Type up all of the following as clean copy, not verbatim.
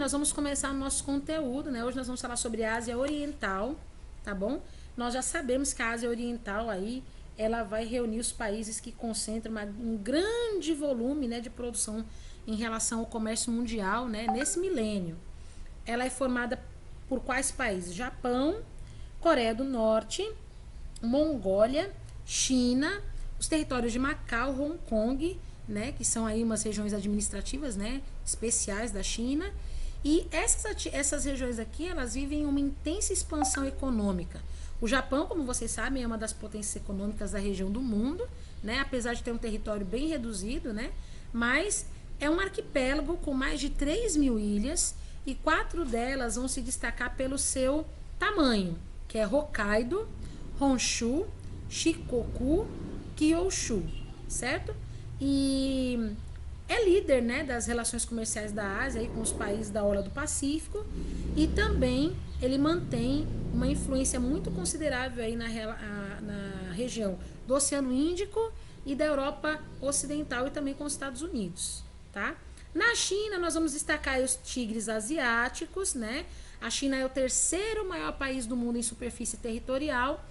nós vamos começar o nosso conteúdo, né? Hoje nós vamos falar sobre a Ásia Oriental, tá bom? Nós já sabemos que a Ásia Oriental aí, ela vai reunir os países que concentram um grande volume, né, de produção em relação ao comércio mundial, né, nesse milênio. Ela é formada por quais países? Japão, Coreia do Norte, Mongólia, China, os territórios de Macau, Hong Kong, né, que são aí umas regiões administrativas, né, especiais da China. E essas regiões aqui, elas vivem uma intensa expansão econômica. O Japão, como vocês sabem, é uma das potências econômicas da região do mundo, né, apesar de ter um território bem reduzido, né, mas é um arquipélago com mais de 3.000 ilhas e 4 delas vão se destacar pelo seu tamanho, que é Hokkaido, Honshu, Shikoku, Kyushu, certo? E é líder, né, das relações comerciais da Ásia aí com os países da Orla do Pacífico, e também ele mantém uma influência muito considerável aí na região do Oceano Índico e da Europa Ocidental e também com os Estados Unidos, tá? Na China, nós vamos destacar os tigres asiáticos, né? A China é o terceiro maior país do mundo em superfície territorial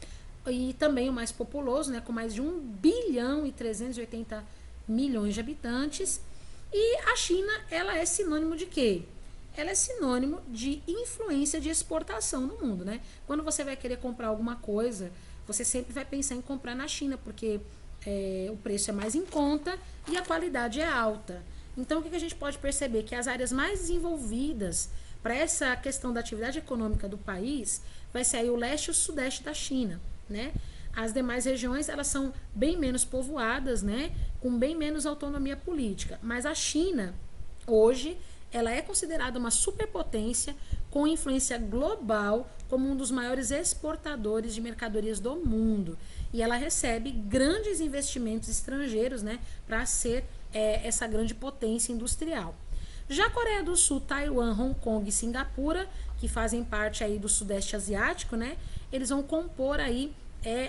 e também o mais populoso, né? Com mais de 1 bilhão e 380 milhões de habitantes. E a China, ela é sinônimo de quê? Ela é sinônimo de influência de exportação no mundo, né? Quando você vai querer comprar alguma coisa, você sempre vai pensar em comprar na China, porque o preço é mais em conta e a qualidade é alta. Então, o que a gente pode perceber? Que as áreas mais desenvolvidas para essa questão da atividade econômica do país vai ser aí o leste e o sudeste da China, né? As demais regiões, elas são bem menos povoadas, né? Com bem menos autonomia política. Mas a China, hoje, ela é considerada uma superpotência com influência global como um dos maiores exportadores de mercadorias do mundo. E ela recebe grandes investimentos estrangeiros, né? Para ser essa grande potência industrial. Já a Coreia do Sul, Taiwan, Hong Kong e Singapura, que fazem parte aí do Sudeste Asiático, né? Eles vão compor aí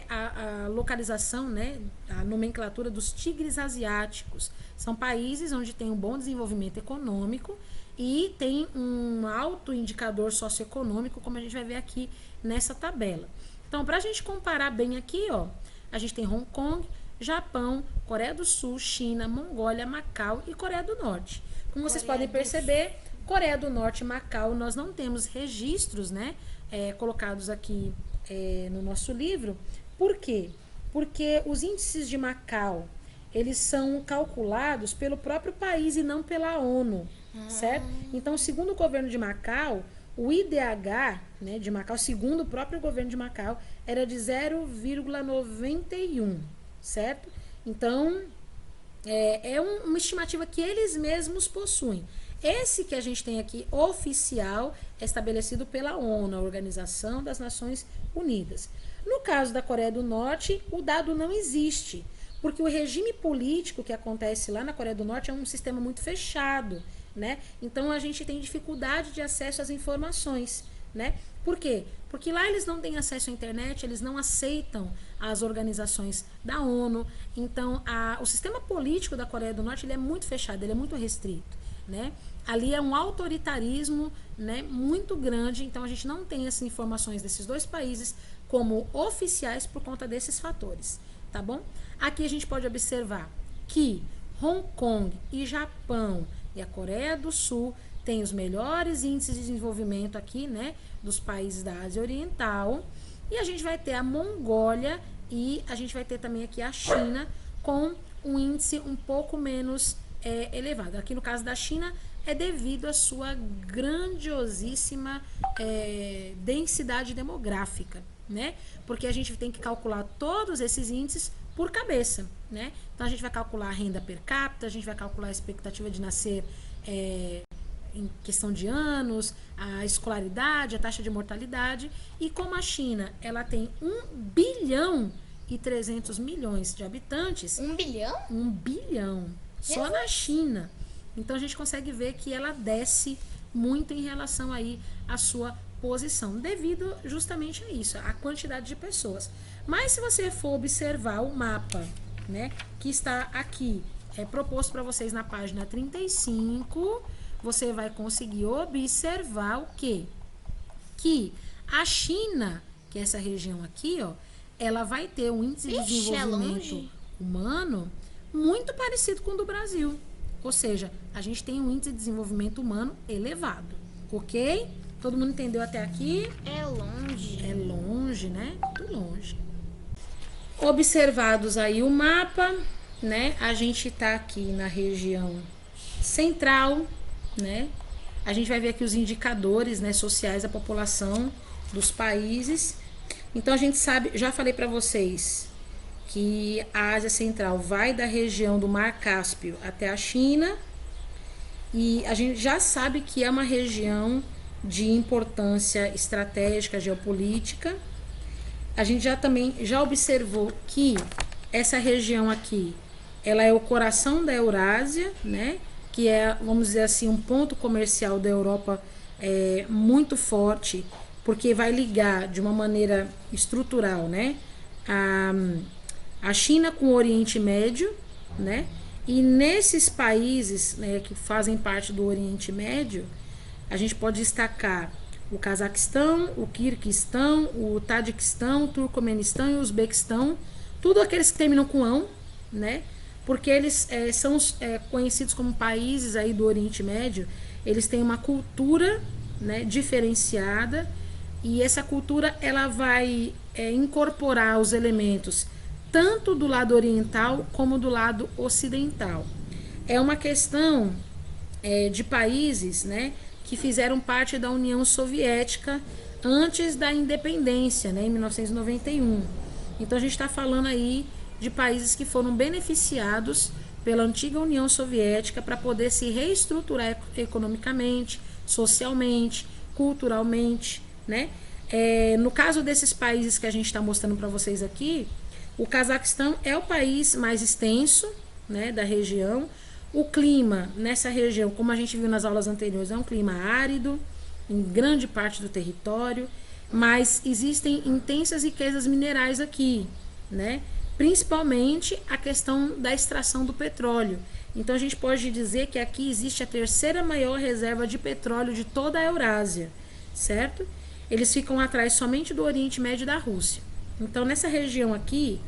a localização, né? A nomenclatura dos tigres asiáticos. São países onde tem um bom desenvolvimento econômico e tem um alto indicador socioeconômico, como a gente vai ver aqui nessa tabela. Então, para a gente comparar bem aqui, ó, a gente tem Hong Kong, Japão, Coreia do Sul, China, Mongólia, Macau e Coreia do Norte. Como vocês podem perceber, Coreia do Norte e Macau, nós não temos registros, né, colocados aqui no nosso livro. Por quê? Porque os índices de Macau, eles são calculados pelo próprio país e não pela ONU, certo? Então, segundo o governo de Macau, o IDH, né, de Macau, segundo o próprio governo de Macau, era de 0,91, certo? Então, uma estimativa que eles mesmos possuem. Esse que a gente tem aqui, oficial, é estabelecido pela ONU, a Organização das Nações Unidas. No caso da Coreia do Norte, o dado não existe, porque o regime político que acontece lá na Coreia do Norte é um sistema muito fechado, né? Então, a gente tem dificuldade de acesso às informações, né? Por quê? Porque lá eles não têm acesso à internet, eles não aceitam as organizações da ONU. Então, o sistema político da Coreia do Norte ele é muito fechado, ele é muito restrito, né? Ali é um autoritarismo, né, muito grande. Então, a gente não tem essas informações desses dois países como oficiais por conta desses fatores, tá bom? Aqui a gente pode observar que Hong Kong e Japão e a Coreia do Sul tem os melhores índices de desenvolvimento aqui, né, dos países da Ásia Oriental. E a gente vai ter a Mongólia e a gente vai ter também aqui a China com um índice um pouco menos elevado. Aqui no caso da China é devido à sua grandiosíssima densidade demográfica, né? Porque a gente tem que calcular todos esses índices por cabeça, né? Então a gente vai calcular a renda per capita, a gente vai calcular a expectativa de nascer em questão de anos, a escolaridade, a taxa de mortalidade. E como a China ela tem 1 bilhão e 300 milhões de habitantes. 1 bilhão? 1 bilhão. Só na China. Então a gente consegue ver que ela desce muito em relação aí à sua posição, devido justamente a isso, a quantidade de pessoas. Mas se você for observar o mapa, né, que está aqui, proposto para vocês na página 35, você vai conseguir observar o quê? Que a China, que é essa região aqui, ó, ela vai ter um índice de desenvolvimento humano muito parecido com o do Brasil. Ou seja, a gente tem um índice de desenvolvimento humano elevado. Ok? Todo mundo entendeu até aqui? É longe. É longe, né? Muito longe. Observados aí o mapa, né? A gente tá aqui na região central, né? A gente vai ver aqui os indicadores, né, sociais da população dos países. Então a gente sabe, já falei para vocês que a Ásia Central vai da região do Mar Cáspio até a China, e a gente já sabe que é uma região de importância estratégica, geopolítica. A gente já observou que essa região aqui, ela é o coração da Eurásia, né? Que é, vamos dizer assim, um ponto comercial da Europa muito forte, porque vai ligar de uma maneira estrutural, né? A China com o Oriente Médio, né? E nesses países, né, que fazem parte do Oriente Médio, a gente pode destacar o Cazaquistão, o Quirguistão, o Tadiquistão, o Turcomenistão e o Uzbequistão, tudo aqueles que terminam com ão, né? Porque eles são conhecidos como países aí do Oriente Médio. Eles têm uma cultura, né, diferenciada, e essa cultura ela vai incorporar os elementos tanto do lado oriental como do lado ocidental. É uma questão de países, né, que fizeram parte da União Soviética antes da independência, né, em 1991. Então a gente está falando aí de países que foram beneficiados pela antiga União Soviética para poder se reestruturar economicamente, socialmente, culturalmente, né? No caso desses países que a gente está mostrando para vocês aqui, o Cazaquistão é o país mais extenso, né, da região. O clima nessa região, como a gente viu nas aulas anteriores, é um clima árido em grande parte do território, mas existem intensas riquezas minerais aqui, né? Principalmente a questão da extração do petróleo. Então a gente pode dizer que aqui existe a terceira maior reserva de petróleo de toda a Eurásia, certo? Eles ficam atrás somente do Oriente Médio e da Rússia. Então nessa região aqui,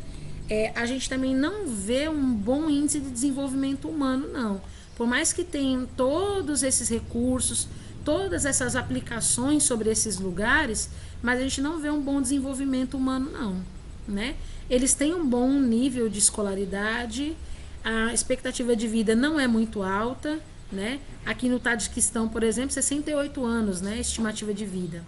a gente também não vê um bom índice de desenvolvimento humano, não. Por mais que tenham todos esses recursos, todas essas aplicações sobre esses lugares, mas a gente não vê um bom desenvolvimento humano, não, né? Eles têm um bom nível de escolaridade, a expectativa de vida não é muito alta, né? Aqui no Tadiquistão, por exemplo, 68 anos, né? Estimativa de vida.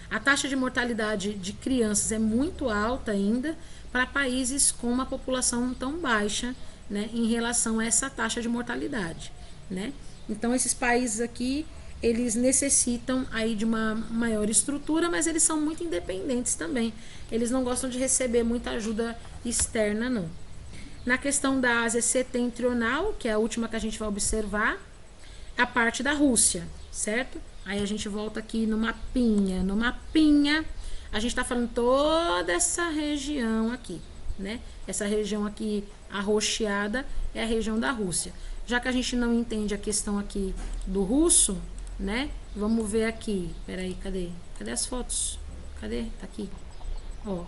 A taxa de mortalidade de crianças é muito alta ainda para países com uma população tão baixa, né, em relação a essa taxa de mortalidade, né? Então esses países aqui, eles necessitam aí de uma maior estrutura, mas eles são muito independentes também. Eles não gostam de receber muita ajuda externa, não. Na questão da Ásia Setentrional, que é a última que a gente vai observar, a parte da Rússia, certo? Aí a gente volta aqui no mapinha. No mapinha, a gente está falando toda essa região aqui, né? Essa região aqui arroxeada é a região da Rússia. Já que a gente não entende a questão aqui do russo, né? Vamos ver aqui. Peraí, cadê? Cadê as fotos? Cadê? Tá aqui. Ó,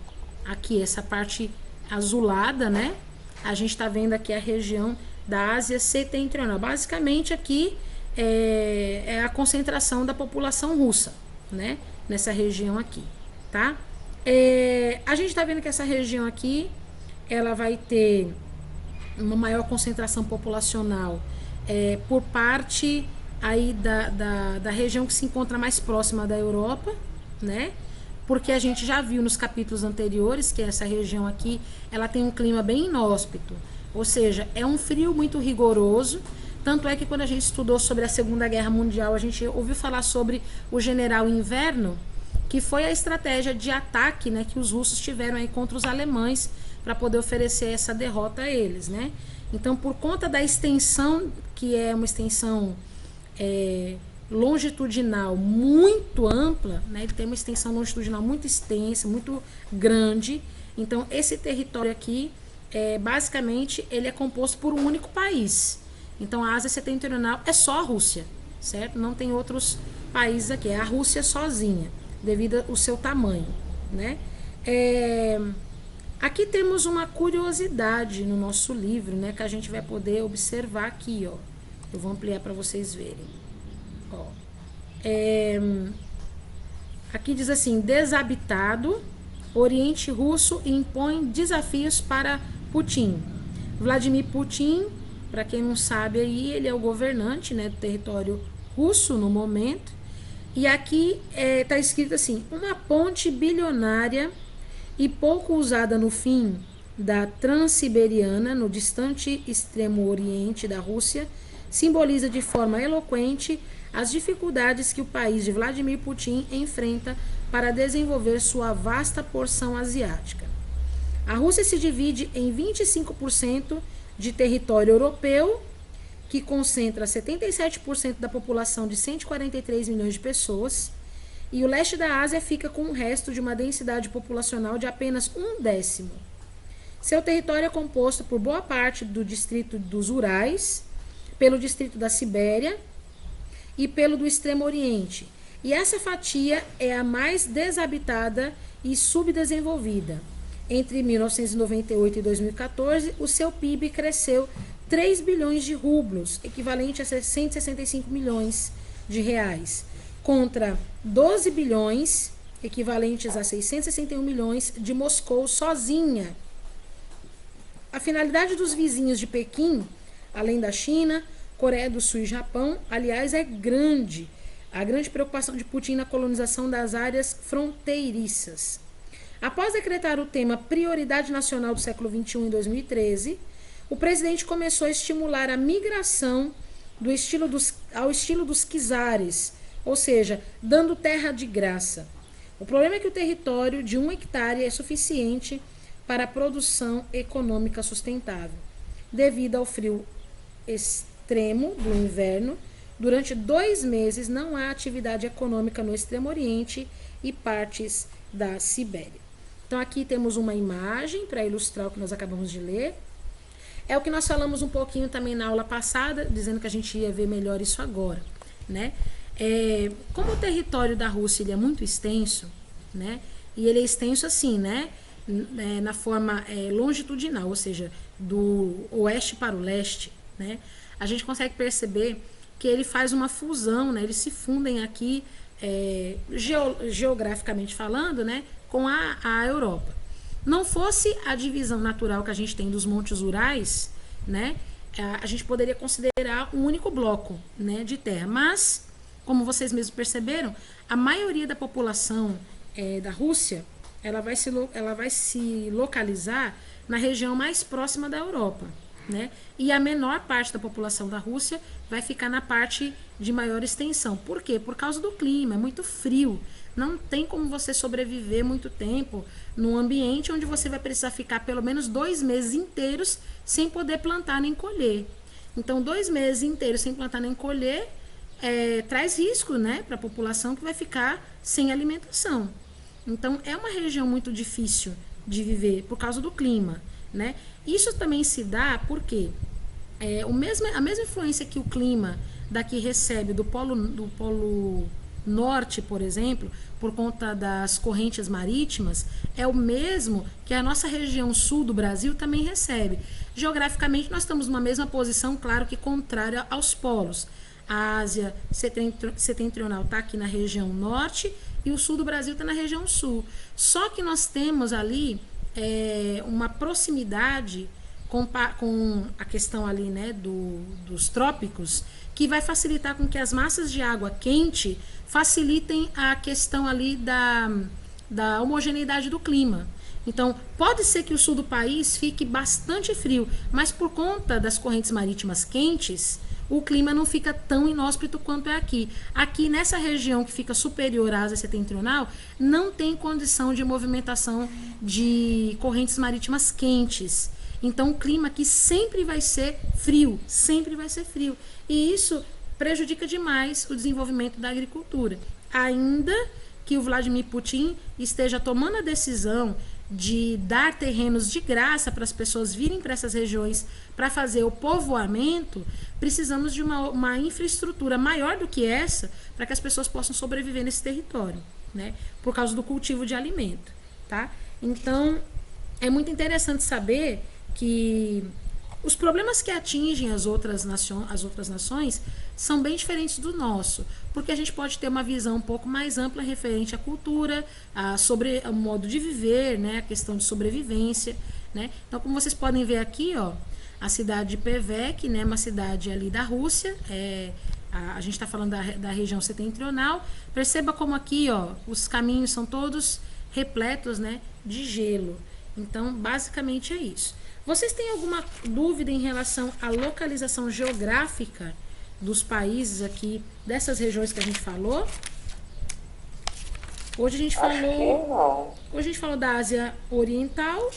aqui essa parte azulada, né? A gente tá vendo aqui a região da Ásia Setentrional. Basicamente aqui é a concentração da população russa, né? Nessa região aqui, tá? A gente tá vendo que essa região aqui, ela vai ter uma maior concentração populacional por parte aí da região que se encontra mais próxima da Europa, né? Porque a gente já viu nos capítulos anteriores que essa região aqui, ela tem um clima bem inóspito, ou seja, é um frio muito rigoroso. Tanto é que quando a gente estudou sobre a Segunda Guerra Mundial, a gente ouviu falar sobre o general Inverno, que foi a estratégia de ataque, né, que os russos tiveram aí contra os alemães para poder oferecer essa derrota a eles, né? Então, por conta da extensão, que é uma extensão longitudinal muito ampla, né? Ele tem uma extensão longitudinal muito extensa, muito grande. Então, esse território aqui, basicamente, ele é composto por um único país. Então, a Ásia Setentrional é só a Rússia, certo? Não tem outros países aqui, é a Rússia sozinha, devido ao seu tamanho, né? Aqui temos uma curiosidade no nosso livro, né, que a gente vai poder observar aqui, ó. Eu vou ampliar para vocês verem. Ó. Aqui diz assim: desabitado, Oriente Russo impõe desafios para Putin. Vladimir Putin, para quem não sabe aí, ele é o governante, né, do território russo no momento. E aqui está escrito assim: uma ponte bilionária e pouco usada no fim da Transiberiana, no distante extremo oriente da Rússia, simboliza de forma eloquente as dificuldades que o país de Vladimir Putin enfrenta para desenvolver sua vasta porção asiática. A Rússia se divide em 25% de território europeu, que concentra 77% da população de 143 milhões de pessoas, e o leste da Ásia fica com o resto de uma densidade populacional de apenas 1/10. Seu território é composto por boa parte do distrito dos Urais, pelo distrito da Sibéria e pelo do Extremo Oriente. E essa fatia é a mais desabitada e subdesenvolvida. Entre 1998 e 2014, o seu PIB cresceu 3 bilhões de rublos, equivalente a 165 milhões de reais, contra 12 bilhões, equivalentes a 661 milhões, de Moscou sozinha. A finalidade dos vizinhos de Pequim, além da China, Coreia do Sul e Japão, aliás, é grande. A grande preocupação de Putin na colonização das áreas fronteiriças. Após decretar o tema Prioridade Nacional do século XXI em 2013, o presidente começou a estimular a migração ao estilo dos czares, ou seja, dando terra de graça. O problema é que o território de 1 hectare é suficiente para a produção econômica sustentável. Devido ao frio extremo do inverno, durante 2 meses não há atividade econômica no Extremo Oriente e partes da Sibéria. Então aqui temos uma imagem para ilustrar o que nós acabamos de ler. É o que nós falamos um pouquinho também na aula passada, dizendo que a gente ia ver melhor isso agora, né? Como o território da Rússia ele é muito extenso, né? E ele é extenso assim, né? Na forma longitudinal, ou seja, do oeste para o leste, né? A gente consegue perceber que ele faz uma fusão, né? Eles se fundem aqui, geograficamente falando, né? Com a Europa. Não fosse a divisão natural que a gente tem dos Montes Urais, né? A gente poderia considerar um único bloco, né, de terra, mas como vocês mesmos perceberam, a maioria da população da Rússia, ela vai se localizar na região mais próxima da Europa, né? E a menor parte da população da Rússia vai ficar na parte de maior extensão. Por quê? Por causa do clima, é muito frio. Não tem como você sobreviver muito tempo num ambiente onde você vai precisar ficar pelo menos 2 meses inteiros sem poder plantar nem colher. Então, 2 meses inteiros sem plantar nem colher traz risco, né, para a população que vai ficar sem alimentação. Então, é uma região muito difícil de viver por causa do clima, né? Isso também se dá porque a mesma influência que o clima daqui recebe do polo norte, por exemplo, por conta das correntes marítimas, é o mesmo que a nossa região sul do Brasil também recebe. Geograficamente, nós estamos numa mesma posição, claro que contrária aos polos. A Ásia setentrional está aqui na região norte e o sul do Brasil está na região sul. Só que nós temos ali uma proximidade com a questão ali, né, dos trópicos, que vai facilitar com que as massas de água quente facilitem a questão ali da homogeneidade do clima. Então, pode ser que o sul do país fique bastante frio, mas por conta das correntes marítimas quentes, o clima não fica tão inóspito quanto é aqui. Aqui, nessa região que fica superior à Ásia Setentrional, não tem condição de movimentação de correntes marítimas quentes. Então, o clima aqui sempre vai ser frio, sempre vai ser frio. E isso prejudica demais o desenvolvimento da agricultura. Ainda que o Vladimir Putin esteja tomando a decisão de dar terrenos de graça para as pessoas virem para essas regiões para fazer o povoamento, precisamos de uma infraestrutura maior do que essa para que as pessoas possam sobreviver nesse território, né? Por causa do cultivo de alimento, tá? Então, é muito interessante saber que os problemas que atingem as outras nações são bem diferentes do nosso, porque a gente pode ter uma visão um pouco mais ampla referente à cultura, sobre o modo de viver, né, a questão de sobrevivência, né? Então, como vocês podem ver aqui, ó, a cidade de Pevek, né, uma cidade ali da Rússia, a gente está falando da região setentrional. Perceba como aqui, ó, os caminhos são todos repletos, né, de gelo. Então, basicamente é isso. Vocês têm alguma dúvida em relação à localização geográfica dos países aqui, dessas regiões que a gente falou? Hoje a gente falou da Ásia Oriental,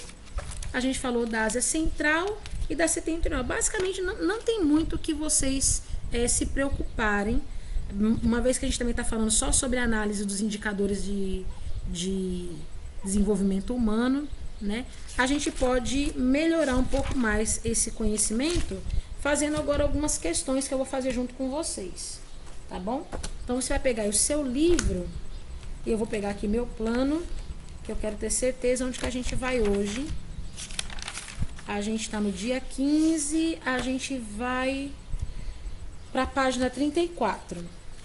a gente falou da Ásia Central e da Setentrional. Basicamente, não tem muito que vocês se preocuparem, uma vez que a gente também está falando só sobre a análise dos indicadores de desenvolvimento humano, né? A gente pode melhorar um pouco mais esse conhecimento fazendo agora algumas questões que eu vou fazer junto com vocês, tá bom? Então você vai pegar aí o seu livro e eu vou pegar aqui meu plano, que eu quero ter certeza onde que a gente vai hoje. A gente está no dia 15, a gente vai para a página 34.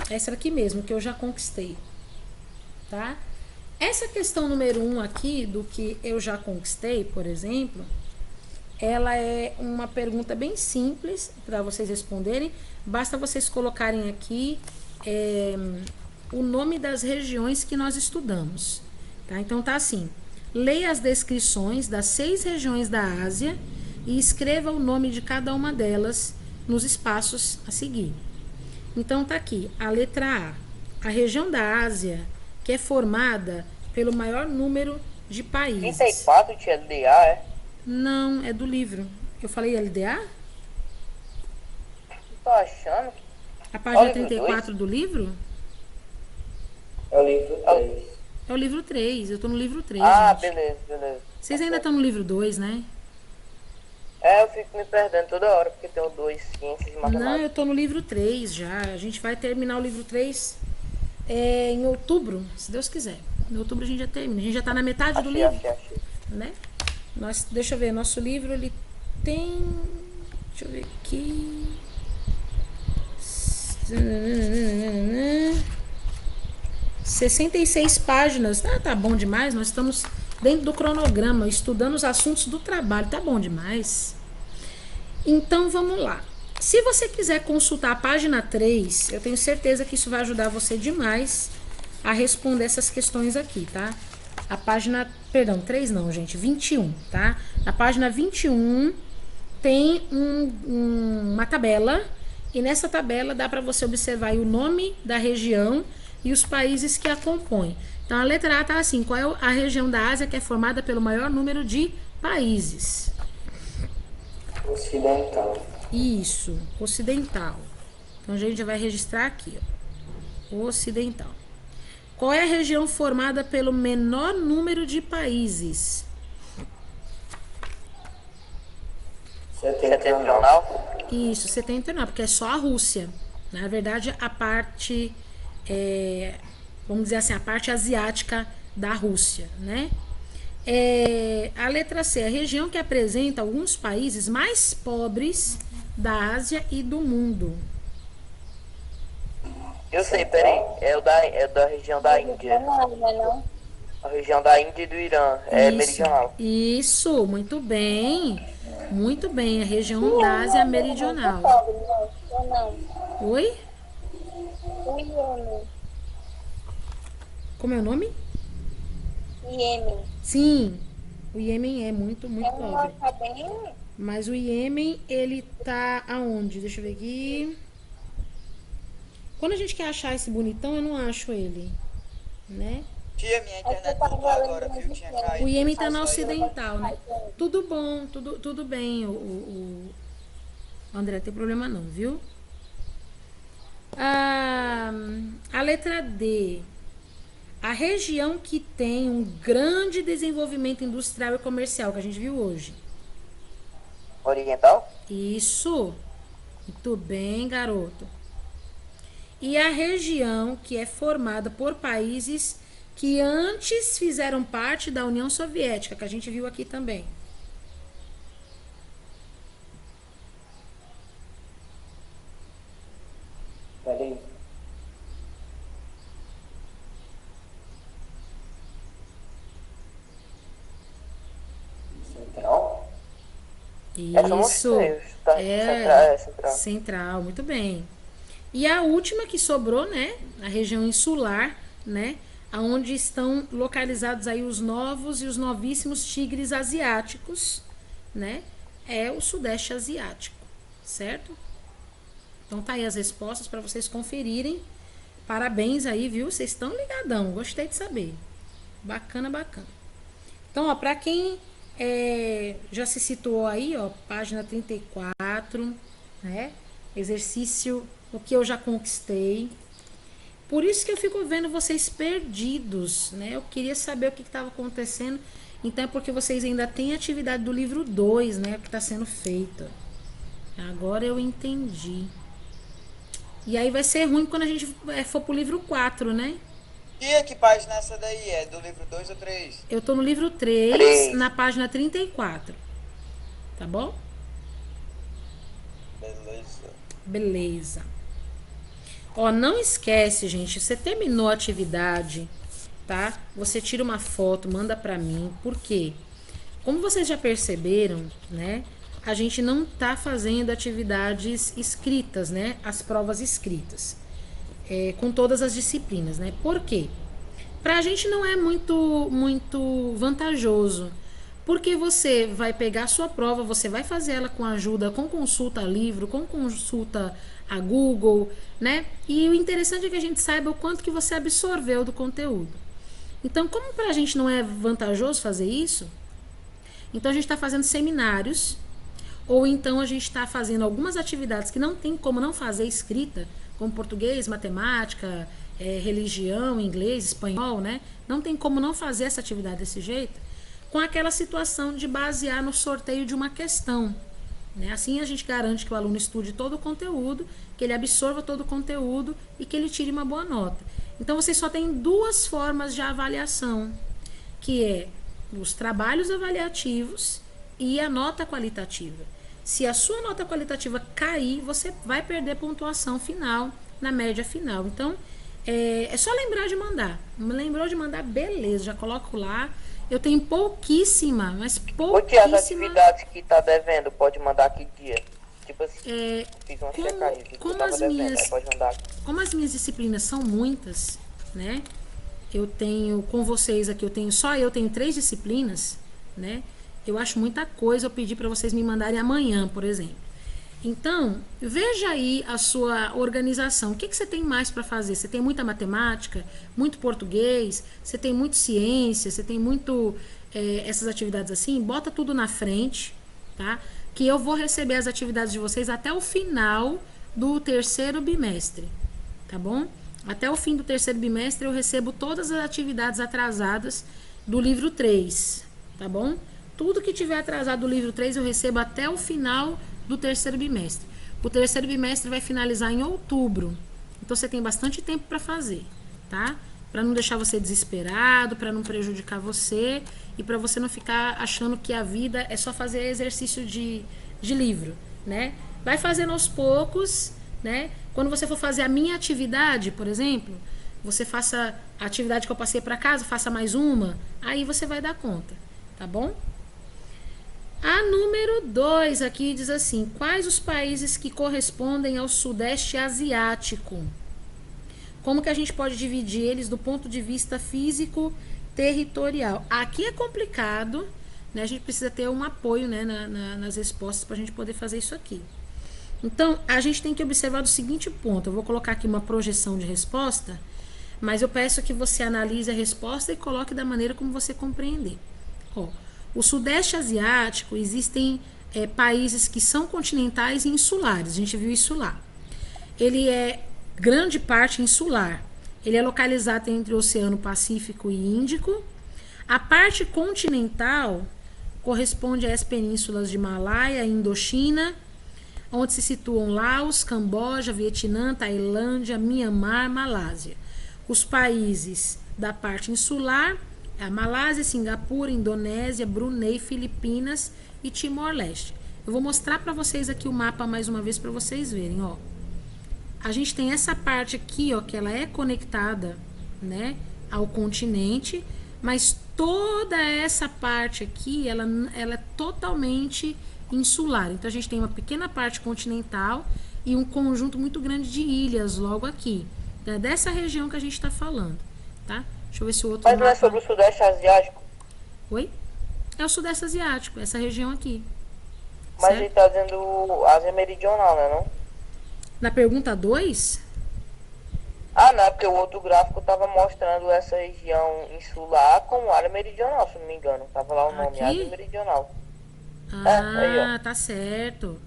Essa aqui mesmo, que eu já conquistei, tá? Essa questão número 1 aqui, do que eu já conquistei, por exemplo, ela é uma pergunta bem simples para vocês responderem. Basta vocês colocarem aqui o nome das regiões que nós estudamos, tá? Então tá assim: leia as descrições das 6 regiões da Ásia e escreva o nome de cada uma delas nos espaços a seguir. Então tá aqui, a letra A região da Ásia, que é formada pelo maior número de países. 34 tinha LDA, é? Não, é do livro. Eu falei LDA? Tô achando que... A página 34 do livro? É o livro 3. É o livro 3, eu tô no livro 3. Ah, gente. beleza. Vocês ainda estão no livro 2, né? Eu fico me perdendo toda hora, porque tem o 2, ciências e matemática. Não, eu tô no livro 3 já. A gente vai terminar o livro 3 em outubro, se Deus quiser. Em outubro a gente já termina. A gente já tá na metade do livro. Achei. Né? Deixa eu ver, nosso livro ele tem... Deixa eu ver aqui... 66 páginas. Tá bom demais. Nós estamos dentro do cronograma, estudando os assuntos do trabalho. Tá bom demais. Então, vamos lá. Se você quiser consultar a página 3, eu tenho certeza que isso vai ajudar você demais a responder essas questões aqui, tá? A página, perdão, 3 não, gente, 21, tá? Na página 21 tem uma tabela, e nessa tabela dá para você observar aí o nome da região e os países que a compõem. Então, a letra A tá assim: qual é a região da Ásia que é formada pelo maior número de países? Ocidental. Isso, ocidental. Então, a gente já vai registrar aqui, ó. Ocidental. Qual é a região formada pelo menor número de países? Setentrional? Isso, setentrional, porque é só a Rússia. Na verdade, a parte, vamos dizer assim, a parte asiática da Rússia, né? A letra C, a região que apresenta alguns países mais pobres da Ásia e do mundo. Eu sei, peraí. É da região da Índia. Não. A região da Índia e do Irã. É meridional. Isso, muito bem. Muito bem, a região da Ásia meridional. Não. Oi? O Iêmen. Como é o nome? Iêmen. Sim, o Iêmen é muito pobre. Tá bem... Mas o Iêmen, ele tá aonde? Deixa eu ver aqui. Quando a gente quer achar esse bonitão, eu não acho ele, né? Tia, minha internet voltou agora, viu? Tinha caído. O Iêmen tá na ocidental, né? Tudo bom, tudo bem, André, não tem problema não, viu? A letra D. A região que tem um grande desenvolvimento industrial e comercial, que a gente viu hoje. Oriental? Isso. Muito bem, garoto. E a região que é formada por países que antes fizeram parte da União Soviética, que a gente viu aqui também. Peraí. Central? Isso. Tá? Central. Central, muito bem. E a última que sobrou, né? A região insular, né? Onde estão localizados aí os novos e os novíssimos tigres asiáticos, né? É o Sudeste Asiático, certo? Então tá aí as respostas para vocês conferirem. Parabéns aí, viu? Vocês estão ligadão, gostei de saber. Bacana, bacana. Então, ó, para quem já se situou aí, ó, página 34, né? Exercício, o que eu já conquistei. Por isso que eu fico vendo vocês perdidos, né? Eu queria saber o que estava acontecendo. Então é porque vocês ainda têm atividade do livro 2, né? Que está sendo feita. Agora eu entendi. E aí vai ser ruim quando a gente for pro livro 4, né? E que página é essa daí? É do livro 2 ou 3? Eu tô no livro 3, na página 34. Tá bom? Beleza. Beleza. Ó, não esquece, gente, você terminou a atividade, tá? Você tira uma foto, manda pra mim. Por quê? Como vocês já perceberam, né? A gente não tá fazendo atividades escritas, né? As provas escritas. Com todas as disciplinas, né? Por quê? Pra gente não é muito vantajoso. Porque você vai pegar a sua prova, você vai fazer ela com ajuda, com consulta a livro, com consulta a Google, né? E o interessante é que a gente saiba o quanto que você absorveu do conteúdo. Então, como pra gente não é vantajoso fazer isso, então a gente está fazendo seminários, ou então a gente está fazendo algumas atividades que não tem como não fazer escrita, como português, matemática, religião, inglês, espanhol, né? Não tem como não fazer essa atividade desse jeito, com aquela situação de basear no sorteio de uma questão, né? Assim a gente garante que o aluno estude todo o conteúdo, que ele absorva todo o conteúdo e que ele tire uma boa nota. Então vocês só têm duas formas de avaliação, que é os trabalhos avaliativos e a nota qualitativa. Se a sua nota qualitativa cair, você vai perder pontuação final, na média final. Então, é só lembrar de mandar. Me lembrou de mandar, beleza, já coloco lá. Eu tenho pouquíssima, mas pouquíssima. As atividades que tá devendo, pode mandar que dia? Tipo assim, fiz uma checagem. Como as minhas disciplinas são muitas, né? Eu tenho, com vocês aqui, eu tenho 3 disciplinas, né? Eu acho muita coisa eu pedir para vocês me mandarem amanhã, por exemplo. Então, veja aí a sua organização. O que você tem mais para fazer? Você tem muita matemática, muito português, você tem muito ciência, você tem muito essas atividades assim? Bota tudo na frente, tá? Que eu vou receber as atividades de vocês até o final do 3º bimestre, tá bom? Até o fim do 3º bimestre eu recebo todas as atividades atrasadas do livro 3, tá bom? Tudo que tiver atrasado do livro 3 eu recebo até o final do 3º bimestre. O 3º bimestre vai finalizar em outubro. Então você tem bastante tempo para fazer, tá? Para não deixar você desesperado, para não prejudicar você e para você não ficar achando que a vida é só fazer exercício de livro, né? Vai fazendo aos poucos, né? Quando você for fazer a minha atividade, por exemplo, você faça a atividade que eu passei para casa, faça mais uma, aí você vai dar conta, tá bom? A número 2 aqui diz assim: quais os países que correspondem ao Sudeste Asiático? Como que a gente pode dividir eles do ponto de vista físico territorial? Aqui é complicado, né? A gente precisa ter um apoio, né, nas respostas para a gente poder fazer isso aqui. Então, a gente tem que observar do seguinte ponto. Eu vou colocar aqui uma projeção de resposta, mas eu peço que você analise a resposta e coloque da maneira como você compreender. Ó, o Sudeste Asiático, existem países que são continentais e insulares. A gente viu isso lá. Ele é grande parte insular. Ele é localizado entre o Oceano Pacífico e Índico. A parte continental corresponde às penínsulas de Malaya e Indochina, onde se situam Laos, Camboja, Vietnã, Tailândia, Mianmar, Malásia. Os países da parte insular, a Malásia, Singapura, Indonésia, Brunei, Filipinas e Timor-Leste. Eu vou mostrar para vocês aqui o mapa mais uma vez para vocês verem, ó. A gente tem essa parte aqui, ó, que ela é conectada, né, ao continente, mas toda essa parte aqui, ela é totalmente insular. Então a gente tem uma pequena parte continental e um conjunto muito grande de ilhas logo aqui. É dessa região que a gente está falando, tá? Deixa eu ver se o outro Mas não é mapa... sobre o Sudeste Asiático? Oi? É o Sudeste Asiático, essa região aqui. Mas Certo? ele tá dizendo Ásia Meridional, né, não? Na pergunta 2, Ah, não, é porque o outro gráfico tava mostrando essa região insular como área meridional, se não me engano. Tava lá o nome, Aqui? Ásia Meridional. aí, ó. tá certo.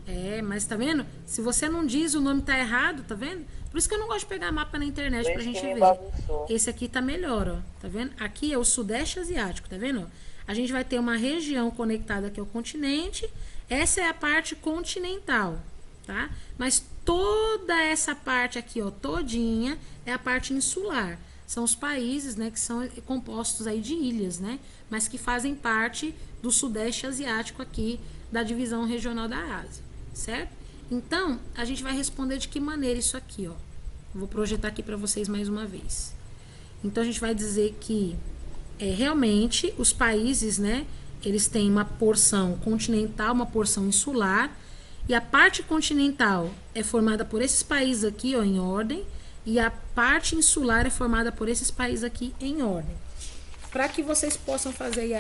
É, mas tá vendo? Se você não diz, o nome tá errado, tá vendo? Por isso que eu não gosto de pegar mapa na internet Por pra isso gente que me ver. bagunçou. Esse aqui tá melhor, ó. Tá vendo? Aqui é o Sudeste Asiático, tá vendo? A gente vai ter uma região conectada aqui ao continente. Essa é a parte continental, tá? Mas toda essa parte aqui, ó, todinha, é a parte insular. São os países, né, que são compostos aí de ilhas, né? Mas que fazem parte do Sudeste Asiático aqui, da divisão regional da Ásia, certo? Então, a gente vai responder de que maneira isso aqui, ó. Vou projetar aqui para vocês mais uma vez. Então, a gente vai dizer que realmente os países, né, eles têm uma porção continental, uma porção insular, e a parte continental é formada por esses países aqui, ó, em ordem, e a parte insular é formada por esses países aqui em ordem. Para que vocês possam fazer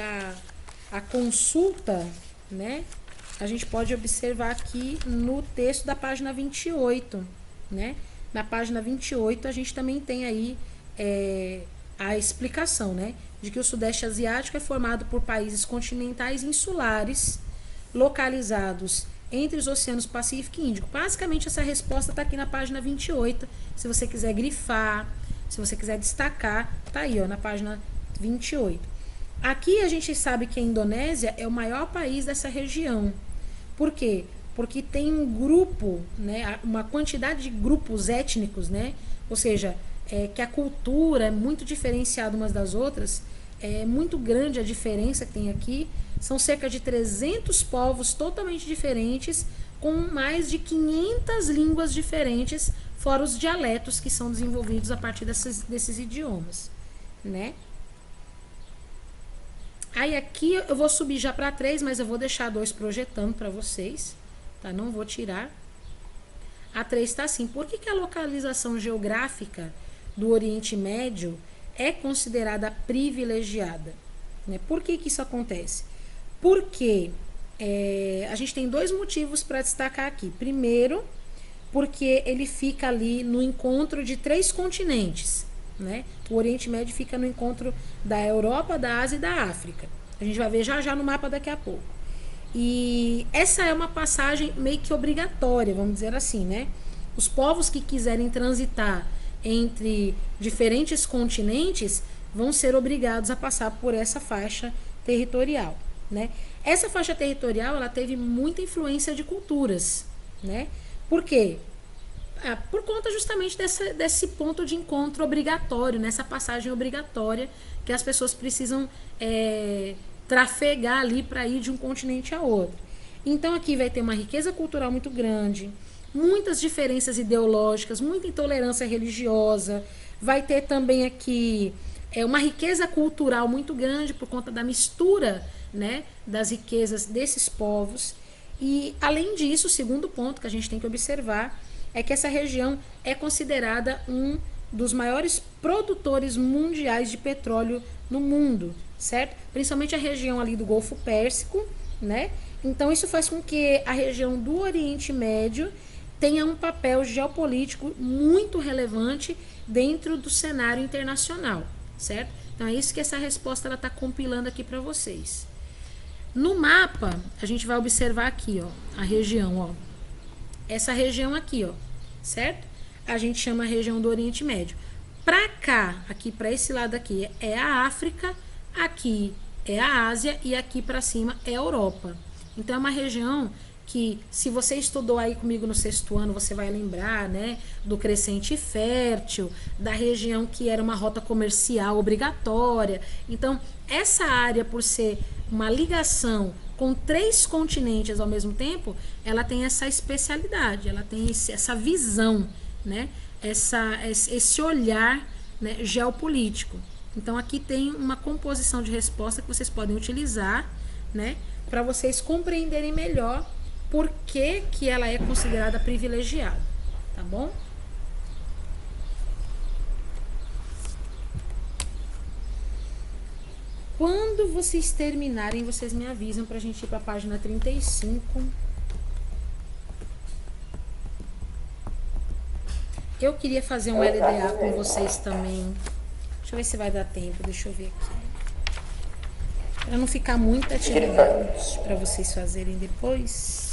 a consulta, né, a gente pode observar aqui no texto da página 28, né? Na página 28 a gente também tem aí a explicação, né, de que o Sudeste Asiático é formado por países continentais e insulares localizados entre os oceanos Pacífico e Índico. Basicamente essa resposta está aqui na página 28, se você quiser grifar, se você quiser destacar, tá aí, ó, na página 28. Aqui a gente sabe que a Indonésia é o maior país dessa região. Por quê? Porque tem um grupo, né, uma quantidade de grupos étnicos, né, ou seja, que a cultura é muito diferenciada umas das outras, é muito grande a diferença que tem aqui. São cerca de 300 povos totalmente diferentes, com mais de 500 línguas diferentes, fora os dialetos que são desenvolvidos a partir desses idiomas, né? Aí aqui eu vou subir já para 3, mas eu vou deixar 2 projetando para vocês, tá? Não vou tirar. A 3 está assim. Por que a localização geográfica do Oriente Médio é considerada privilegiada, né? Por que isso acontece? Porque a gente tem 2 motivos para destacar aqui. Primeiro, porque ele fica ali no encontro de 3 continentes, né? O Oriente Médio fica no encontro da Europa, da Ásia e da África. A gente vai ver já no mapa daqui a pouco. E essa é uma passagem meio que obrigatória, vamos dizer assim, né? Os povos que quiserem transitar entre diferentes continentes vão ser obrigados a passar por essa faixa territorial, né? Essa faixa territorial, ela teve muita influência de culturas, né? Por quê? Por conta justamente desse ponto de encontro obrigatório, nessa passagem obrigatória que as pessoas precisam trafegar ali para ir de um continente a outro. Então aqui vai ter uma riqueza cultural muito grande, muitas diferenças ideológicas, muita intolerância religiosa, vai ter também aqui uma riqueza cultural muito grande por conta da mistura, né, das riquezas desses povos. E além disso, o segundo ponto que a gente tem que observar é que essa região é considerada um dos maiores produtores mundiais de petróleo no mundo, certo? Principalmente a região ali do Golfo Pérsico, né? Então isso faz com que a região do Oriente Médio tenha um papel geopolítico muito relevante dentro do cenário internacional, certo? Então é isso que essa resposta ela está compilando aqui para vocês. No mapa, a gente vai observar aqui, ó, a região, ó. Essa região aqui, ó, certo? A gente chama a região do Oriente Médio. Pra cá, aqui para esse lado aqui, é a África, aqui é a Ásia e aqui para cima é a Europa. Então é uma região que, se você estudou aí comigo no 6º ano, você vai lembrar, né, do crescente fértil, da região que era uma rota comercial obrigatória. Então, essa área, por ser uma ligação com 3 continentes ao mesmo tempo, ela tem essa especialidade, ela tem essa visão, né, esse olhar, né, geopolítico. Então, aqui tem uma composição de resposta que vocês podem utilizar, né, para vocês compreenderem melhor por que que ela é considerada privilegiada, tá bom? Quando vocês terminarem, vocês me avisam pra gente ir pra página 35. Eu queria fazer um LDA com vocês também. Deixa eu ver se vai dar tempo, deixa eu ver aqui. Pra não ficar muita atividade pra vocês fazerem depois.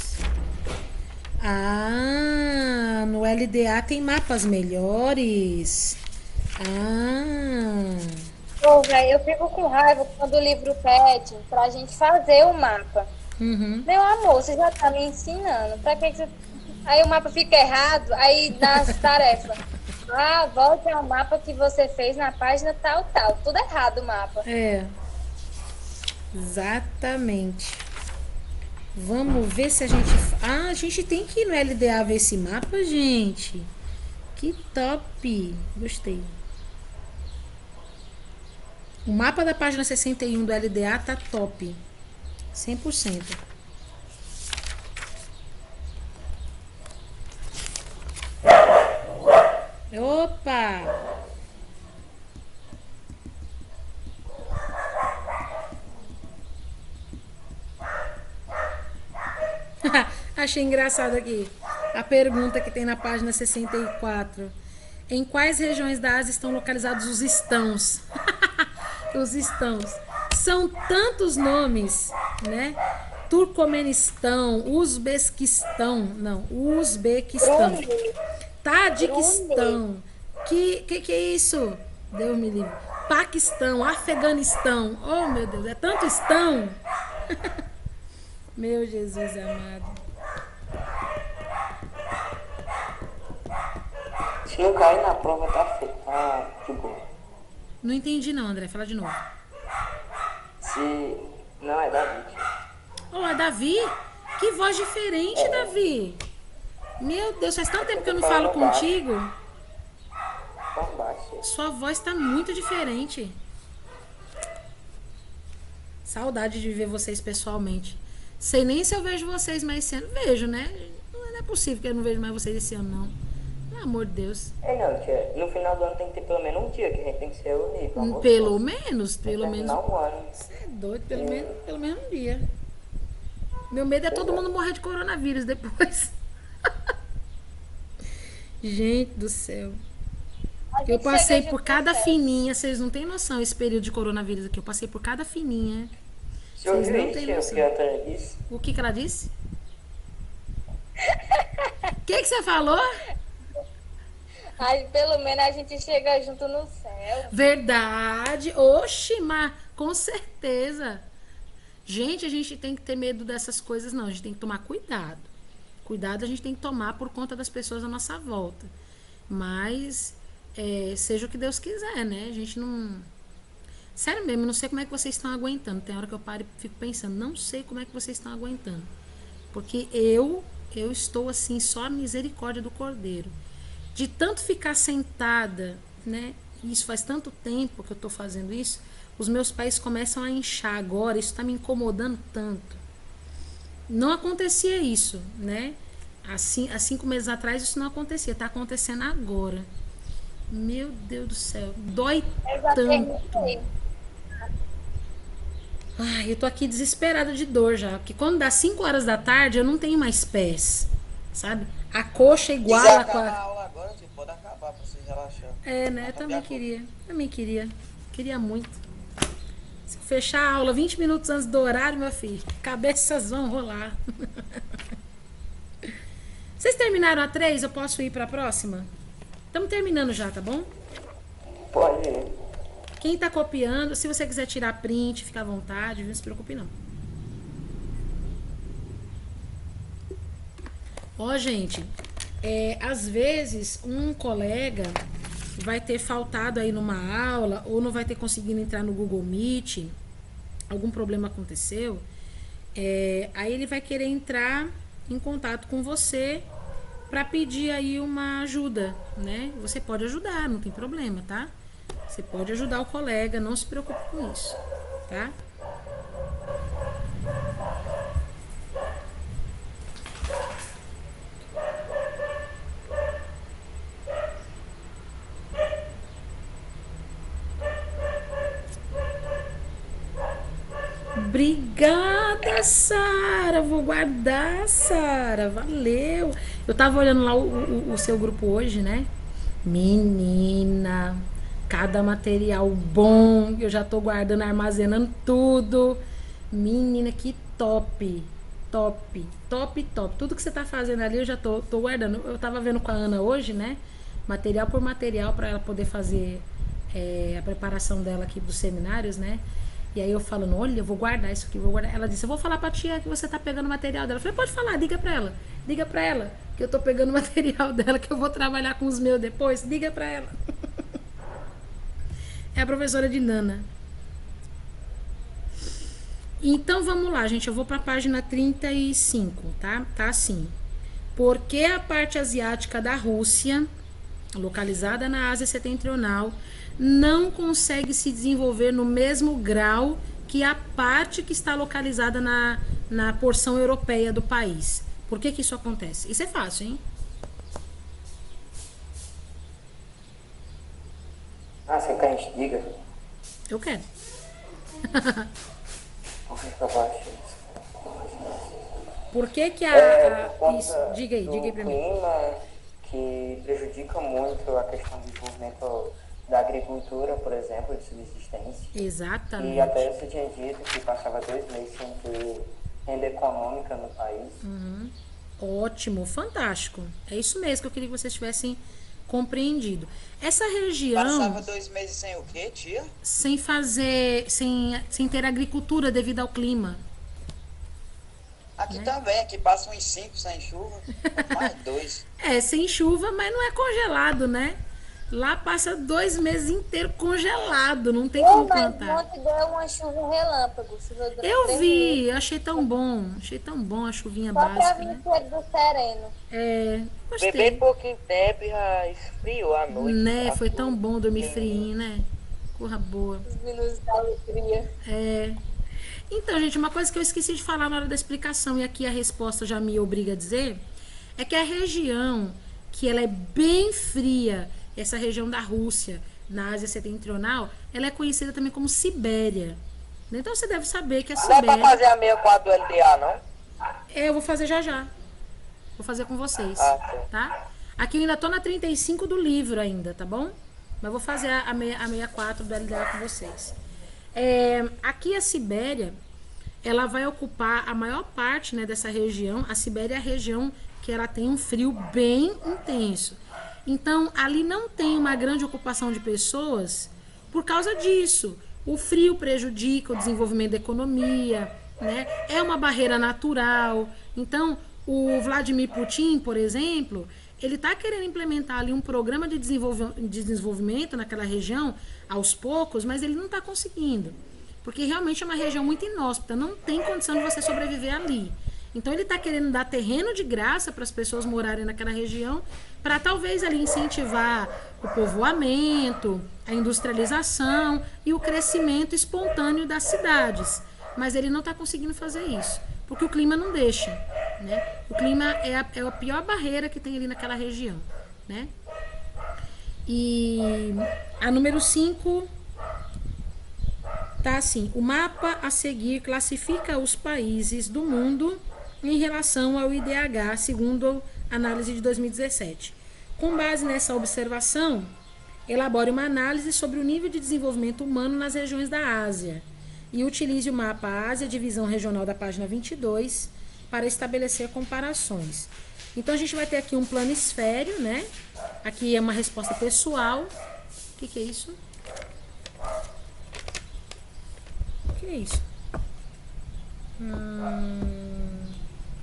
Ah, no LDA tem mapas melhores. Ah. Pô, velho, eu fico com raiva quando o livro pede pra gente fazer o mapa. Uhum. Meu amor, você já tá me ensinando. Pra que você... Aí o mapa fica errado, aí nas tarefas. Ah, volte ao mapa que você fez na página tal, tal. Tudo errado o mapa. É. Exatamente. Vamos ver se a gente... Ah, a gente tem que ir no LDA ver esse mapa, gente. Que top. Gostei. O mapa da página 61 do LDA tá top. 100%. Opa! Achei engraçado aqui a pergunta que tem na página 64. Em quais regiões da Ásia estão localizados os estãos? Os estãos. São tantos nomes, né? Turcomenistão, Uzbequistão, não, Uzbequistão, Tadiquistão. Que é isso? Deus me livre. Paquistão, Afeganistão. Oh, meu Deus, é tanto estão. Meu Jesus amado. Se não cair na prova, tá feio. Ah, que bom. Não entendi não, André. Fala de novo. Se... Não, é Davi. Oh, é Davi? Que voz diferente, Davi. Meu Deus, faz tanto tempo que eu não falo contigo. Sua voz tá muito diferente. Saudade de ver vocês pessoalmente. Sei nem se eu vejo vocês mais esse ano. Vejo, né? Não é possível que eu não vejo mais vocês esse ano, não. Pelo amor de Deus. É não, tia. No final do ano tem que ter pelo menos um dia que a gente tem que se reunir. Pelo menos, pelo menos. Um ano. Você é doido, pelo menos um dia. Meu medo é todo mundo morrer de coronavírus depois. Gente do céu. Eu passei por cada fininha, vocês não têm noção esse período de coronavírus aqui. Eu passei por cada fininha. Vocês não têm noção. O que ela disse? O que você falou? Aí pelo menos a gente chega junto no céu. Verdade. Oxi, mas com certeza. Gente, a gente tem que ter medo dessas coisas, não. A gente tem que tomar cuidado. Cuidado a gente tem que tomar por conta das pessoas à nossa volta. Mas seja o que Deus quiser, né? A gente não... Sério mesmo, eu não sei como é que vocês estão aguentando. Tem hora que eu paro e fico pensando, não sei como é que vocês estão aguentando. Porque eu estou assim, só a misericórdia do Cordeiro. De tanto ficar sentada, né? Isso faz tanto tempo que eu tô fazendo isso. Os meus pés começam a inchar agora. Isso tá me incomodando tanto. Não acontecia isso, né? Assim, há 5 meses atrás isso não acontecia. Tá acontecendo agora. Meu Deus do céu. Dói tanto. Ai, eu tô aqui desesperada de dor já. Porque quando dá 5 horas da tarde, eu não tenho mais pés. Sabe? A coxa iguala com a aula agora, tipo, pode acabar pra vocês relaxarem. É, né? Também queria. Queria muito. Se fechar a aula 20 minutos antes do horário, meu filho, cabeças vão rolar. Vocês terminaram a 3? Eu posso ir pra próxima? Estamos terminando já, tá bom? Pode ir. Quem tá copiando, se você quiser tirar print, fica à vontade, não se preocupe não. Ó, gente, às vezes um colega vai ter faltado aí numa aula ou não vai ter conseguido entrar no Google Meet, algum problema aconteceu, aí ele vai querer entrar em contato com você para pedir aí uma ajuda, né? Você pode ajudar, não tem problema, tá? Você pode ajudar o colega, não se preocupe com isso, tá? Obrigada, Sara. Vou guardar, Sara. Valeu. Eu tava olhando lá o seu grupo hoje, né? Menina, cada material bom. Eu já tô guardando, armazenando tudo. Menina, que top. Top, top, top. Tudo que você tá fazendo ali, eu já tô guardando. Eu tava vendo com a Ana hoje, né? Material por material, para ela poder fazer a preparação dela aqui dos seminários, né? E aí eu falando, olha, eu vou guardar isso aqui, vou guardar. Ela disse, eu vou falar pra tia que você tá pegando o material dela. Eu falei, pode falar, diga pra ela que eu tô pegando o material dela, que eu vou trabalhar com os meus depois, diga pra ela. É a professora de Nana. Então vamos lá, gente, eu vou pra página 35, tá? Tá assim. Por que a parte asiática da Rússia, localizada na Ásia Setentrional, não consegue se desenvolver no mesmo grau que a parte que está localizada na porção europeia do país? Por que isso acontece? Isso é fácil, hein? Você quer que a gente diga? Eu quero. Por que isso, diga aí pra mim. Clima que prejudica muito a questão do desenvolvimento da agricultura, por exemplo, de subsistência. Exatamente. E até você tinha dito que passava 2 meses sem ter renda econômica no país. Uhum. Ótimo, fantástico. É isso mesmo que eu queria que vocês tivessem compreendido. Essa região... Passava 2 meses sem o quê, tia? Sem ter agricultura devido ao clima. Aqui também, aqui passa uns 5 sem chuva, mais 2. Sem chuva, mas não é congelado, né? Lá passa 2 meses inteiros congelado, não tem como plantar. Ontem deu uma chuva relâmpago. Eu vi, achei tão bom a chuvinha básica, Só pra né? vir do sereno. Gostei. Beber pouquinho tempo e já esfriou à noite. Né, tá foi tudo. tão bom dormir friinho, né? Corra boa. Os minutos da alegria. Então, gente, uma coisa que eu esqueci de falar na hora da explicação, e aqui a resposta já me obriga a dizer, é que a região que ela é bem fria, essa região da Rússia, na Ásia Setentrional, ela é conhecida também como Sibéria. Então você deve saber que a Não é Sibéria... pra fazer a 64 do LDA, não? Eu vou fazer já. Vou fazer com vocês, tá? Aqui eu ainda tô na 35 do livro ainda, tá bom? Mas vou fazer a 64 do LDA com vocês. Aqui a Sibéria, ela vai ocupar a maior parte, né, dessa região. A Sibéria é a região que ela tem um frio bem intenso. Então, ali não tem uma grande ocupação de pessoas por causa disso. O frio prejudica o desenvolvimento da economia, né? É uma barreira natural. Então, o Vladimir Putin, por exemplo, ele está querendo implementar ali um programa de desenvolvimento naquela região aos poucos, mas ele não está conseguindo. Porque realmente é uma região muito inóspita, não tem condição de você sobreviver ali. Então ele está querendo dar terreno de graça para as pessoas morarem naquela região, para talvez ali incentivar o povoamento, a industrialização e o crescimento espontâneo das cidades. Mas ele não está conseguindo fazer isso, porque o clima não deixa, né? O clima é a pior barreira que tem ali naquela região, né? E a número 5 tá assim: o mapa a seguir classifica os países do mundo em relação ao IDH, segundo a análise de 2017. Com base nessa observação, elabore uma análise sobre o nível de desenvolvimento humano nas regiões da Ásia e utilize o mapa Ásia, divisão regional da página 22, para estabelecer comparações. Então, a gente vai ter aqui um planisfério, né? Aqui é uma resposta pessoal. O que é isso? O que é isso?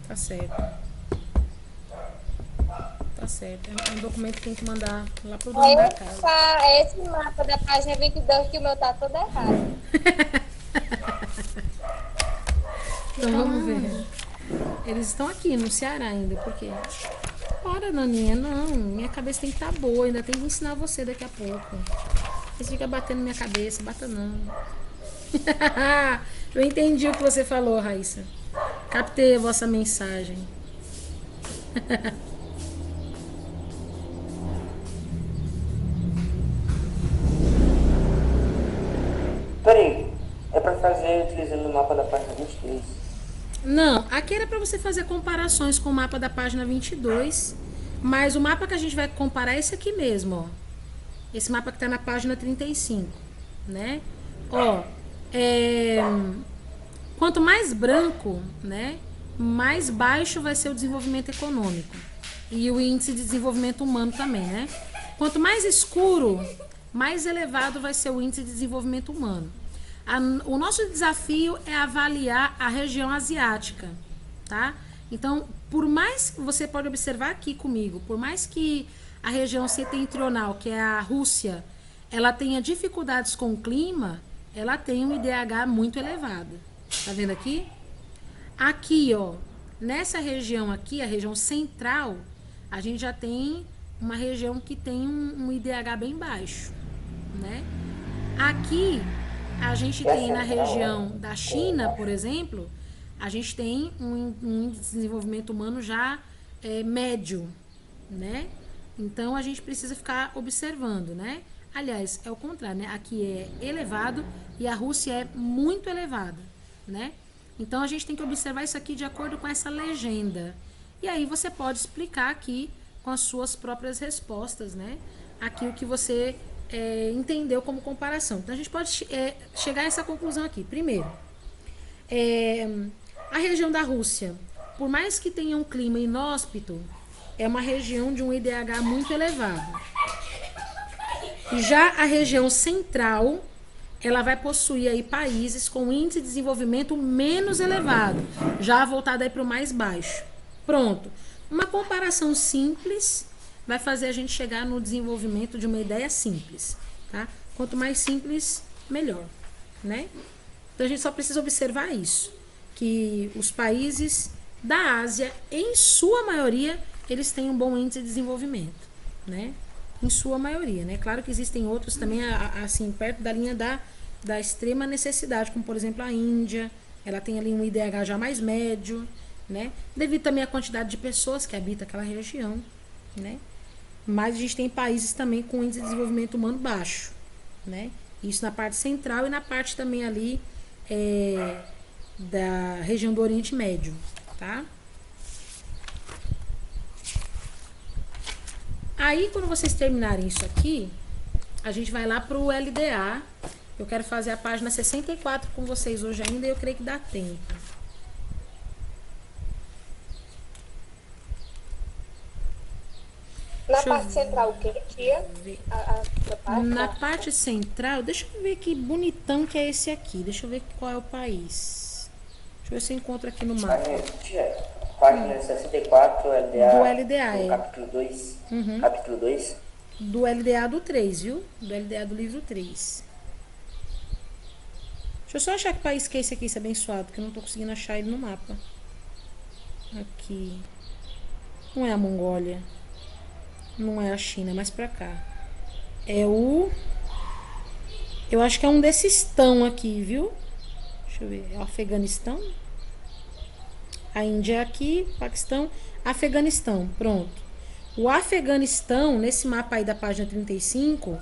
Tá certo. Tá certo. É um documento que tem que mandar lá pro dono da casa. É esse mapa da página 22 que o meu tá todo errado. Então vamos ver. Eles estão aqui no Ceará ainda, porque... Ora, Naninha, não. Minha cabeça tem que estar boa. Ainda tem que ensinar você daqui a pouco. Você fica batendo na minha cabeça. Bata não. Eu entendi o que você falou, Raíssa. Captei a vossa mensagem. Peraí, é pra fazer utilizando o mapa da página 23. Não, aqui era para você fazer comparações com o mapa da página 22, mas o mapa que a gente vai comparar é esse aqui mesmo, ó. Esse mapa que tá na página 35, né? Ó, quanto mais branco, né, mais baixo vai ser o desenvolvimento econômico e o índice de desenvolvimento humano também, né? Quanto mais escuro, mais elevado vai ser o índice de desenvolvimento humano. O nosso desafio é avaliar a região asiática, tá? Então, por mais que você pode observar aqui comigo, por mais que a região setentrional, que é a Rússia, ela tenha dificuldades com o clima, ela tem um IDH muito elevado. Tá vendo aqui? Aqui, ó, nessa região aqui, a região central, a gente já tem uma região que tem um IDH bem baixo, né? Aqui a gente tem na região da China, por exemplo, a gente tem um índice de desenvolvimento humano já médio, né? Então a gente precisa ficar observando, né? Aliás, é o contrário, né? Aqui é elevado e a Rússia é muito elevada, né? Então a gente tem que observar isso aqui de acordo com essa legenda. E aí você pode explicar aqui com as suas próprias respostas, né? Aqui o que você entendeu como comparação. Então a gente pode chegar a essa conclusão aqui. Primeiro, a região da Rússia, por mais que tenha um clima inóspito, é uma região de um IDH muito elevado. E já a região central, ela vai possuir aí países com índice de desenvolvimento menos elevado, já voltado aí para o mais baixo. Pronto. Uma comparação simples vai fazer a gente chegar no desenvolvimento de uma ideia simples, tá? Quanto mais simples, melhor, né? Então a gente só precisa observar isso, que os países da Ásia, em sua maioria, eles têm um bom índice de desenvolvimento, né? Em sua maioria, né? Claro que existem outros também, assim, perto da linha da extrema necessidade, como por exemplo a Índia, ela tem ali um IDH já mais médio, né? Devido também à quantidade de pessoas que habitam aquela região, né? Mas a gente tem países também com índice de desenvolvimento humano baixo, né? Isso na parte central e na parte também ali da região do Oriente Médio, tá? Aí, quando vocês terminarem isso aqui, a gente vai lá pro LDA. Eu quero fazer a página 64 com vocês hoje ainda e eu creio que dá tempo. Na parte central, o que, tia? Na parte central, deixa eu ver que bonitão que é esse aqui. Deixa eu ver qual é o país. Deixa eu ver se eu encontro aqui no mapa. Página 64, LDA. Do LDA, capítulo 2. Capítulo 2. Do LDA do 3, viu? Do LDA do livro 3. Deixa eu só achar que país que é esse aqui, esse abençoado, porque eu não tô conseguindo achar ele no mapa. Aqui. Não é a Mongólia. Não é a China, é mais pra cá. É o... Eu acho que é um desses tão aqui, viu? Deixa eu ver. É o Afeganistão? A Índia é aqui, Paquistão, Afeganistão, pronto. O Afeganistão, nesse mapa aí da página 35,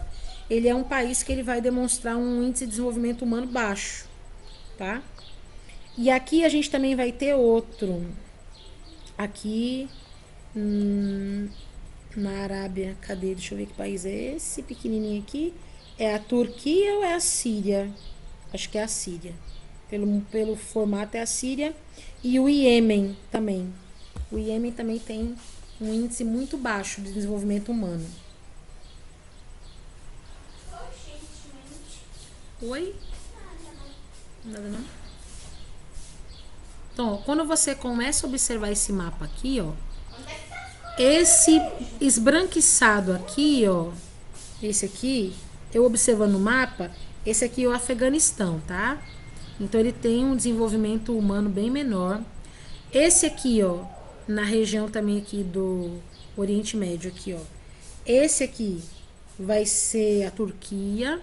ele é um país que ele vai demonstrar um índice de desenvolvimento humano baixo, tá? E aqui a gente também vai ter outro. Aqui, na Arábia, cadê? Deixa eu ver que país é esse, pequenininho aqui. É a Turquia ou é a Síria? Acho que é a Síria. Pelo formato é a Síria. E o Iêmen também. O Iêmen também tem um índice muito baixo de desenvolvimento humano. Oi? Nada não? Então, quando você começa a observar esse mapa aqui, ó, esse esbranquiçado aqui, ó, esse aqui, eu observando o mapa, esse aqui é o Afeganistão, tá? Então, ele tem um desenvolvimento humano bem menor. Esse aqui, ó, na região também aqui do Oriente Médio, aqui, ó. Esse aqui vai ser a Turquia.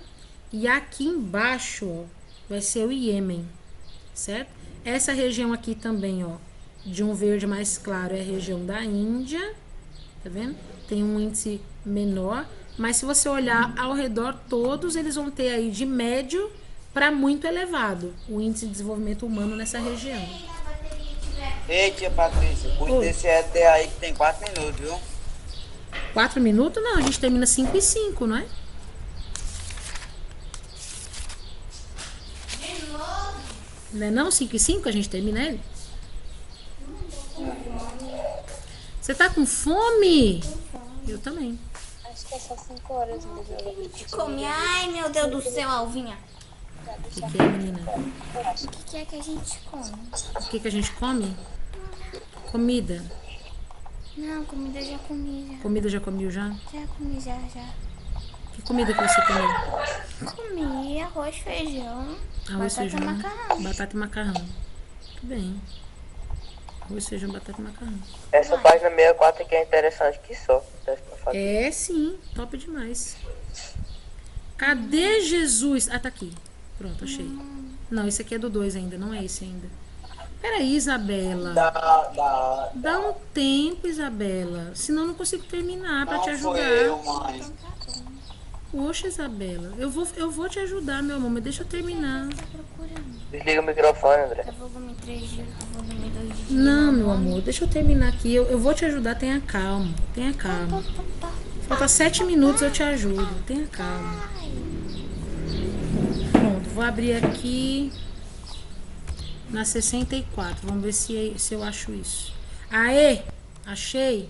E aqui embaixo, ó, vai ser o Iêmen, certo? Essa região aqui também, ó, de um verde mais claro, é a região da Índia, tá vendo? Tem um índice menor, mas se você olhar ao redor, todos eles vão ter aí de médio para muito elevado o índice de desenvolvimento humano nessa região. Ei, tia Patrícia, cuide Oi. desse ET aí que tem 4 minutos, viu? 4 minutos? Não, a gente termina 5 e 5, não é? Não é não? 5 e 5 a gente termina ele? Você tá com fome? Eu também. Acho que é só 5 horas mesmo. Come. Ai, meu Deus do céu, Alvinha. O que é, menina? O que é que a gente come? O que a gente come? Comida. Não, comida já comi, já. Comida já comeu já? Já comi, já. Que comida que você comeu? Comi arroz, feijão, Arroz, batata feijão, e macarrão. batata e macarrão. Muito bem. Arroz, feijão, batata e macarrão. Essa página 64 aqui é interessante que só. Desse pra fazer. É, sim. Top demais. Cadê Jesus? Ah, tá aqui. Pronto, achei. Não, esse aqui é do 2 ainda, não é esse ainda. Peraí, Isabela. Dá um tempo, Isabela. Senão eu não consigo terminar pra te Não foi ajudar. eu, mãe. Poxa, Isabela. Eu vou te ajudar, meu amor, mas deixa eu terminar. Tá procurando. Desliga o microfone, André. Eu vou comer 3 dias, eu vou comer 2 dias. Não, meu amor, deixa eu terminar aqui. Eu vou te ajudar, tenha calma. Tenha calma. Falta 7 minutos, eu te ajudo. Tenha calma. Pronto, vou abrir aqui na 64. Vamos ver se eu acho isso. Aê! Achei!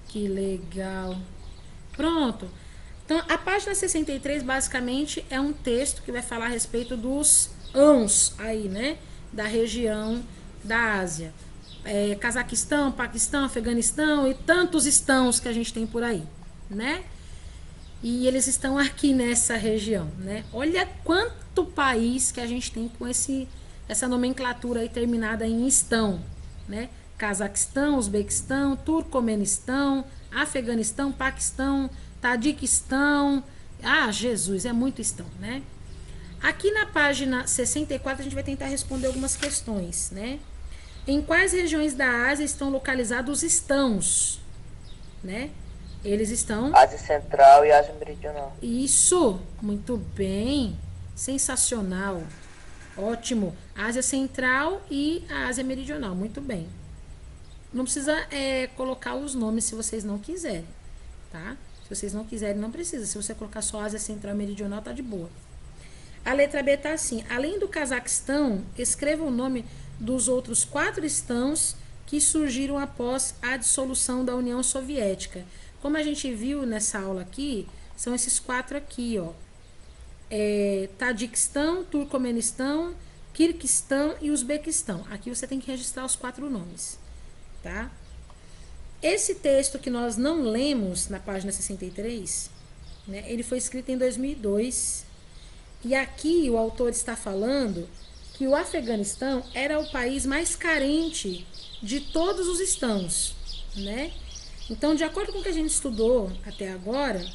Que legal. Pronto. Então, a página 63, basicamente, é um texto que vai falar a respeito dos ãos aí, né? Da região da Ásia. Cazaquistão, Paquistão, Afeganistão e tantos estãos que a gente tem por aí, né? E eles estão aqui nessa região, né? Olha quanto país que a gente tem com essa nomenclatura aí terminada em estão, né? Cazaquistão, Uzbequistão, Turcomenistão, Afeganistão, Paquistão, Tadiquistão. Ah, Jesus, é muito estão, né? Aqui na página 64 a gente vai tentar responder algumas questões, né? Em quais regiões da Ásia estão localizados os estãos, né? Eles estão... Ásia Central e Ásia Meridional. Isso, muito bem, sensacional, ótimo. Ásia Central e a Ásia Meridional, muito bem. Não precisa colocar os nomes se vocês não quiserem, tá? Se vocês não quiserem, não precisa. Se você colocar só Ásia Central e Meridional, tá de boa. A letra B tá assim: além do Cazaquistão, escreva o nome dos outros 4 estãos que surgiram após a dissolução da União Soviética. Como a gente viu nessa aula aqui, são esses 4 aqui, ó. Tadiquistão, Turcomenistão, Quirguistão e Uzbequistão. Aqui você tem que registrar os 4 nomes, tá? Esse texto que nós não lemos na página 63, né, ele foi escrito em 2002. E aqui o autor está falando que o Afeganistão era o país mais carente de todos os estãos, né? Então, de acordo com o que a gente estudou até agora,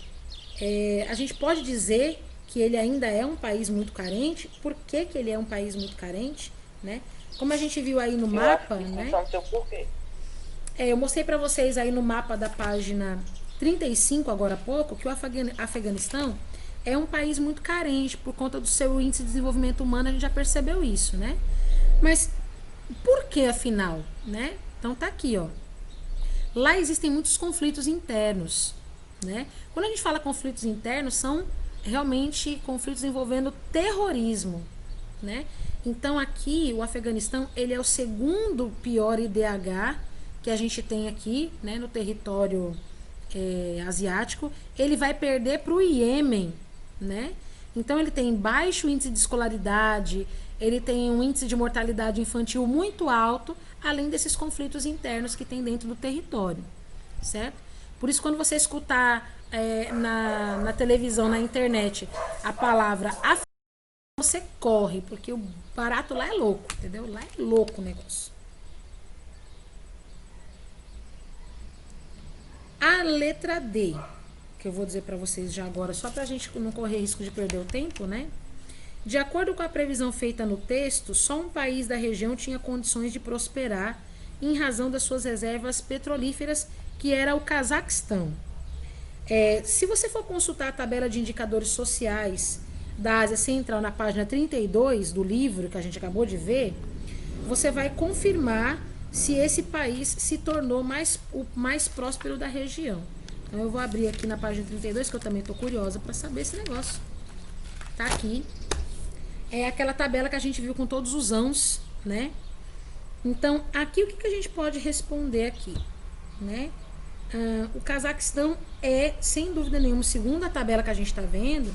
a gente pode dizer que ele ainda é um país muito carente. Por que ele é um país muito carente, né? Como a gente viu aí no mapa, né? Não sei o porquê. Eu mostrei para vocês aí no mapa da página 35, agora há pouco, que o Afeganistão é um país muito carente por conta do seu índice de desenvolvimento humano. A gente já percebeu isso, né? Mas por que, afinal, né? Então tá aqui, ó. Lá existem muitos conflitos internos, né? Quando a gente fala conflitos internos, são realmente conflitos envolvendo terrorismo, né? Então aqui o Afeganistão, ele é o segundo pior IDH que a gente tem aqui, né, no território asiático. Ele vai perder para o Iêmen, né? Então, ele tem baixo índice de escolaridade, ele tem um índice de mortalidade infantil muito alto, além desses conflitos internos que tem dentro do território, certo? Por isso, quando você escutar na televisão, na internet, a palavra Afeganistão, você corre, porque o barato lá é louco, entendeu? Lá é louco o negócio. A letra D, que eu vou dizer para vocês já agora, só para a gente não correr risco de perder o tempo, né? De acordo com a previsão feita no texto, só um país da região tinha condições de prosperar em razão das suas reservas petrolíferas, que era o Cazaquistão. Se você for consultar a tabela de indicadores sociais da Ásia Central na página 32 do livro que a gente acabou de ver, você vai confirmar se esse país se tornou o mais próspero da região. Então eu vou abrir aqui na página 32, que eu também estou curiosa para saber esse negócio. Tá aqui. É aquela tabela que a gente viu com todos os ãos, né? Então, aqui o que a gente pode responder aqui, né? O Cazaquistão é, sem dúvida nenhuma, segundo a tabela que a gente está vendo,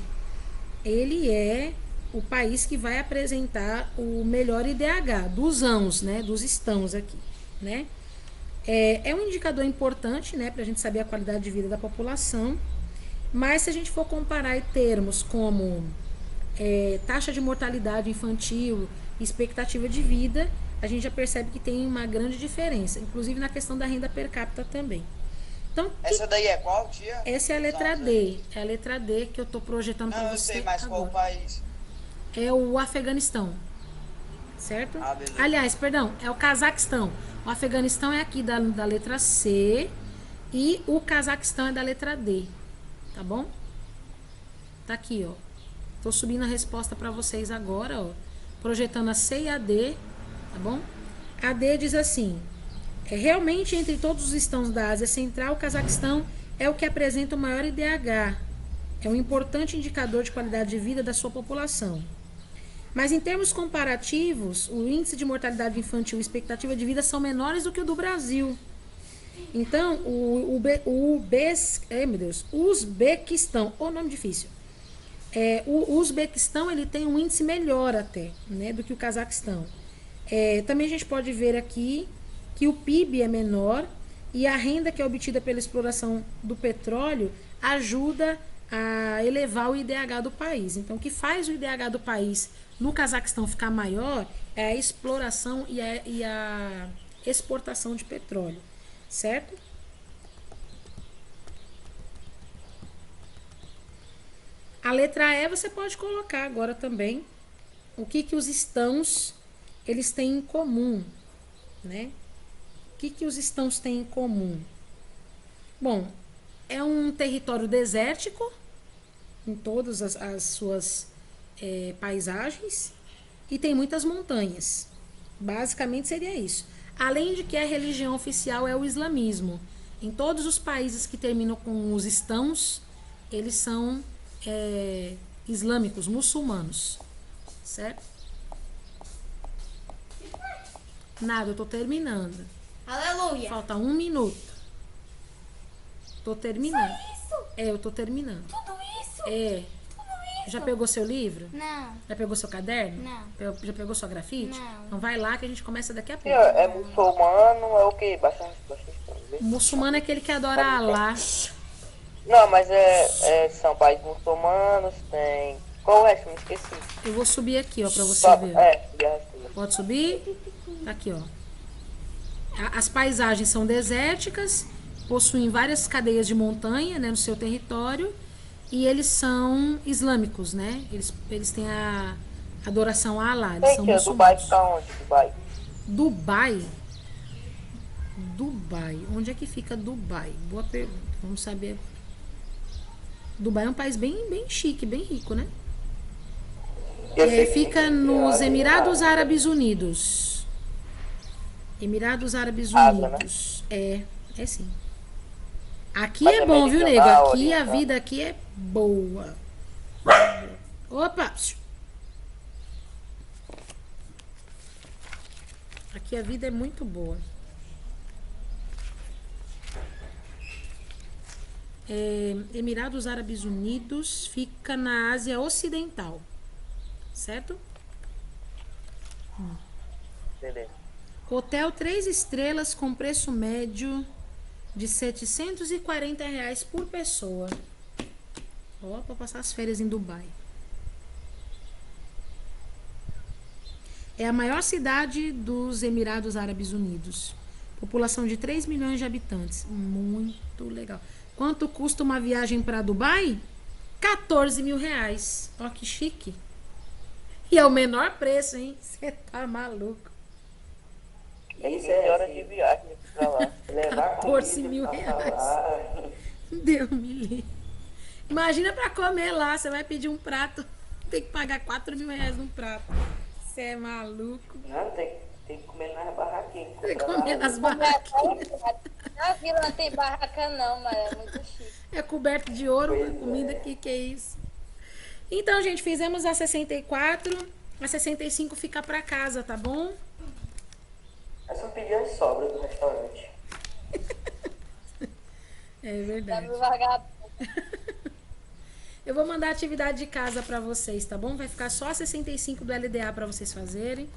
ele é o país que vai apresentar o melhor IDH dos ãos, né? Dos estãos aqui, né? É um indicador importante, né? Para a gente saber a qualidade de vida da população. Mas se a gente for comparar em termos como taxa de mortalidade infantil, expectativa de vida, a gente já percebe que tem uma grande diferença, inclusive na questão da renda per capita também. Então, essa daí é qual, tia? Essa é a letra D. É a letra D que eu estou projetando para você. Não, eu sei, mas agora. qual país? É o Afeganistão. Certo? Beleza. Aliás, perdão, é o Cazaquistão. O Afeganistão é aqui da letra C e o Cazaquistão é da letra D. Tá bom? Tá aqui, ó. Tô subindo a resposta para vocês agora, ó. Projetando a C e a D, tá bom? A D diz assim: realmente entre todos os estãos da Ásia Central, o Cazaquistão é o que apresenta o maior IDH. É um importante indicador de qualidade de vida da sua população. Mas em termos comparativos, o índice de mortalidade infantil e expectativa de vida são menores do que o do Brasil. Então, o Uzbequistão, nome difícil. O Uzbequistão ele tem um índice melhor até, né, do que o Cazaquistão. Também a gente pode ver aqui que o PIB é menor e a renda que é obtida pela exploração do petróleo ajuda a elevar o IDH do país. Então, o que faz o IDH do país no Cazaquistão ficar maior é a exploração e a exportação de petróleo, certo? A letra E você pode colocar agora também o que os estãos eles têm em comum, né? O que os estãos têm em comum? Bom, é um território desértico em todas as suas paisagens e tem muitas montanhas. Basicamente seria isso. Além de que a religião oficial é o islamismo. Em todos os países que terminam com os estãos, eles são islâmicos, muçulmanos, certo? Nada, eu tô terminando. Aleluia. Falta 1 minuto. Tô terminando. Só isso? Eu tô terminando. Tudo isso? Tudo isso? Já pegou seu livro? Não. Já pegou seu caderno? Não. Já pegou sua grafite? Não. Então vai lá que a gente começa daqui a pouco. Tia, é muçulmano, é o quê? Bastante coisa. O muçulmano é aquele que adora Allah. Não, mas são países muçulmanos, tem... Qual o resto? Me esqueci. Eu vou subir aqui, ó, pra você ver. Pode subir? Tá aqui, ó. As paisagens são desérticas, possuem várias cadeias de montanha, né, no seu território, e eles são islâmicos, né? Eles têm a adoração a Allah, eles são muçulmanos. Dubai fica onde? Dubai? Dubai. Onde é que fica Dubai? Boa pergunta. Vamos saber. Dubai é um país bem chique, bem rico, né? Fica nos Emirados Árabes Unidos. Emirados Árabes Unidos. É sim. Aqui é bom, viu, nego? Aqui a vida aqui é boa. Opa! Aqui a vida é muito boa. Emirados Árabes Unidos fica na Ásia Ocidental, certo? Beleza. Hotel 3 estrelas com preço médio de R$ 740 por pessoa. Ó, para passar as férias em Dubai. É a maior cidade dos Emirados Árabes Unidos. População de 3 milhões de habitantes. Muito legal. Quanto custa uma viagem para Dubai? R$ 14.000. Ó, que chique. E é o menor preço, hein? Você tá maluco. 20 horas de viagem pra lá. Levar 14 mil comida pra reais. falar. Deus me livre. Imagina pra comer lá. Você vai pedir um prato. Tem que pagar R$ 4.000 num prato. Você é maluco. Não, tem que comer nas barraquinhas. Tem que comprar comer lá. nas barraquinhas. Na vila não tem barraca não, mas é muito chique. É coberto de ouro Pois a comida. é. Que é isso? Então, gente, fizemos a 64. A 65 fica pra casa, tá bom? É só pedir as sobras do restaurante. É Dá verdade. pro vagabundo. Eu vou mandar a atividade de casa pra vocês, tá bom? Vai ficar só a 65 do LDA pra vocês fazerem.